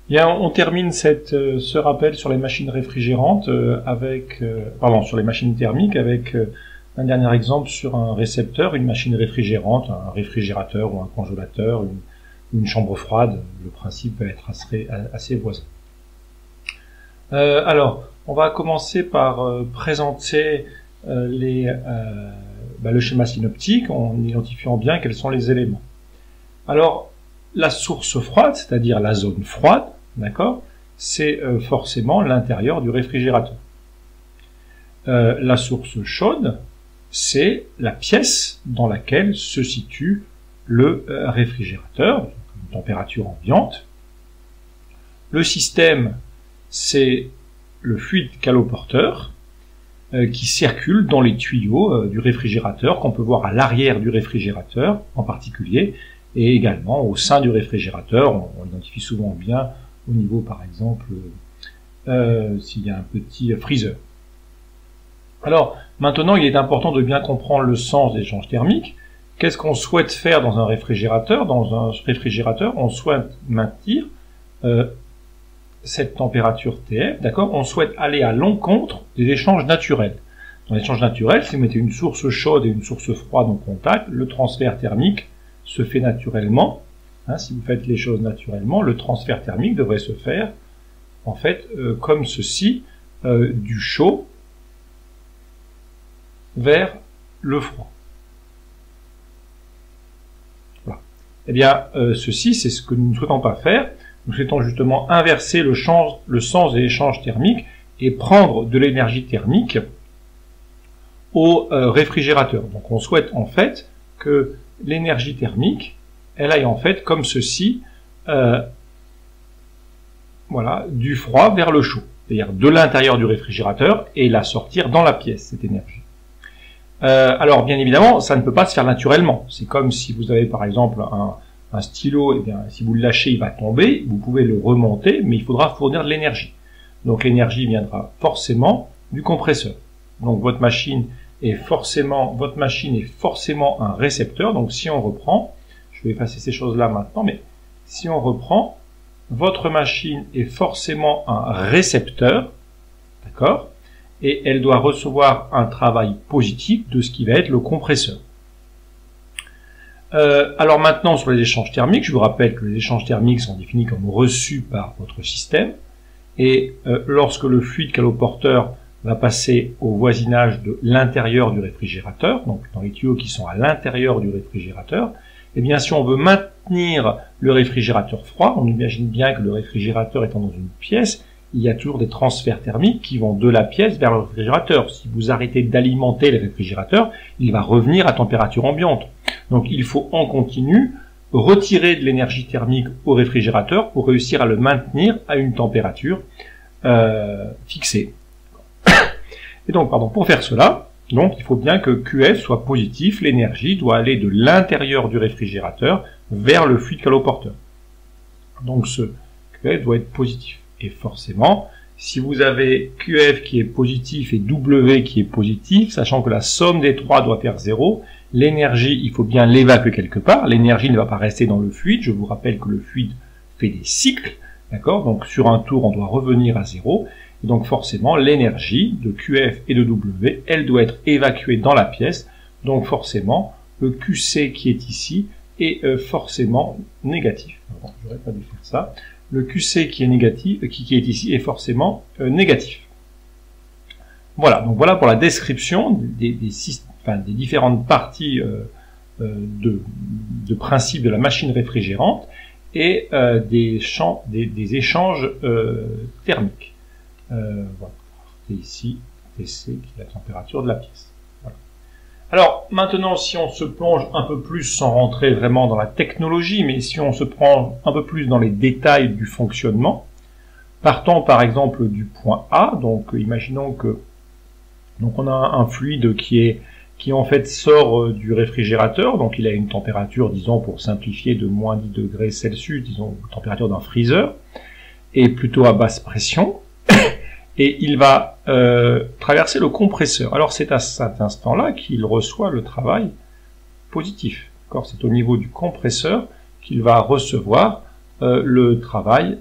Bien, on termine ce rappel sur les machines réfrigérantes sur les machines thermiques avec un dernier exemple sur un récepteur, une machine réfrigérante, un réfrigérateur ou un congélateur, une chambre froide. Le principe va être assez voisin. Alors, on va commencer par présenter le schéma synoptique en identifiant bien quels sont les éléments. Alors, la source froide, c'est-à-dire la zone froide, d'accord, c'est forcément l'intérieur du réfrigérateur. La source chaude, c'est la pièce dans laquelle se situe le réfrigérateur, une température ambiante. Le système, c'est le fluide caloporteur qui circule dans les tuyaux du réfrigérateur, qu'on peut voir à l'arrière du réfrigérateur en particulier, et également au sein du réfrigérateur. On identifie souvent bien au niveau, par exemple, s'il y a un petit freezer. Alors, maintenant, il est important de bien comprendre le sens des échanges thermiques. Qu'est-ce qu'on souhaite faire dans un réfrigérateur? Dans un réfrigérateur, on souhaite maintenir cette température TF, d'accord? On souhaite aller à l'encontre des échanges naturels. Dans l'échange naturel, si vous mettez une source chaude et une source froide en contact, le transfert thermique se fait naturellement. Si vous faites les choses naturellement, le transfert thermique devrait se faire, en fait, comme ceci, du chaud vers le froid. Voilà. Eh bien, ceci, c'est ce que nous ne souhaitons pas faire. Nous souhaitons justement inverser le sens des échanges thermiques et prendre de l'énergie thermique au réfrigérateur. Donc, on souhaite en fait que l'énergie thermique, elle aille en fait comme ceci, voilà, du froid vers le chaud, c'est-à-dire de l'intérieur du réfrigérateur et la sortir dans la pièce, cette énergie. Alors bien évidemment, ça ne peut pas se faire naturellement. C'est comme si vous avez par exemple un stylo, et bien si vous le lâchez, il va tomber. Vous pouvez le remonter, mais il faudra fournir de l'énergie. Donc l'énergie viendra forcément du compresseur. Donc votre machine est forcément un récepteur. Donc si on reprend, je vais effacer ces choses-là maintenant, mais si on reprend, votre machine est forcément un récepteur, d'accord, et elle doit recevoir un travail positif de ce qui va être le compresseur. Alors maintenant, sur les échanges thermiques, je vous rappelle que les échanges thermiques sont définis comme reçus par votre système, et lorsque le fluide caloporteur va passer au voisinage de l'intérieur du réfrigérateur, donc dans les tuyaux qui sont à l'intérieur du réfrigérateur, eh bien si on veut maintenir le réfrigérateur froid, on imagine bien que le réfrigérateur étant dans une pièce, il y a toujours des transferts thermiques qui vont de la pièce vers le réfrigérateur. Si vous arrêtez d'alimenter le réfrigérateur, il va revenir à température ambiante. Donc il faut en continu retirer de l'énergie thermique au réfrigérateur pour réussir à le maintenir à une température fixée. Et donc, pour faire cela, donc il faut bien que QF soit positif, l'énergie doit aller de l'intérieur du réfrigérateur vers le fluide caloporteur. Donc ce QF doit être positif. Et forcément, si vous avez QF qui est positif et W qui est positif, sachant que la somme des trois doit faire 0, l'énergie, il faut bien l'évacuer quelque part. L'énergie ne va pas rester dans le fluide. Je vous rappelle que le fluide fait des cycles, d'accord? Donc sur un tour, on doit revenir à 0. Et donc forcément, l'énergie de QF et de W, elle doit être évacuée dans la pièce. Donc forcément, le QC qui est ici est forcément négatif. J'aurais pas dû faire ça. Le QC qui est négatif, qui est ici, est forcément négatif. Voilà, donc voilà pour la description des différentes parties de principe de la machine réfrigérante et des échanges thermiques. Voilà, et ici, TC qui est la température de la pièce. Voilà. Alors, maintenant, si on se plonge un peu plus, sans rentrer vraiment dans la technologie, mais si on se prend un peu plus dans les détails du fonctionnement, partons par exemple du point A, donc imaginons que on a un fluide qui en fait sort du réfrigérateur, donc il a une température, disons pour simplifier, de moins 10 degrés Celsius, disons température d'un freezer, et plutôt à basse pression, et il va traverser le compresseur. Alors c'est à cet instant-là qu'il reçoit le travail positif. C'est au niveau du compresseur qu'il va recevoir le travail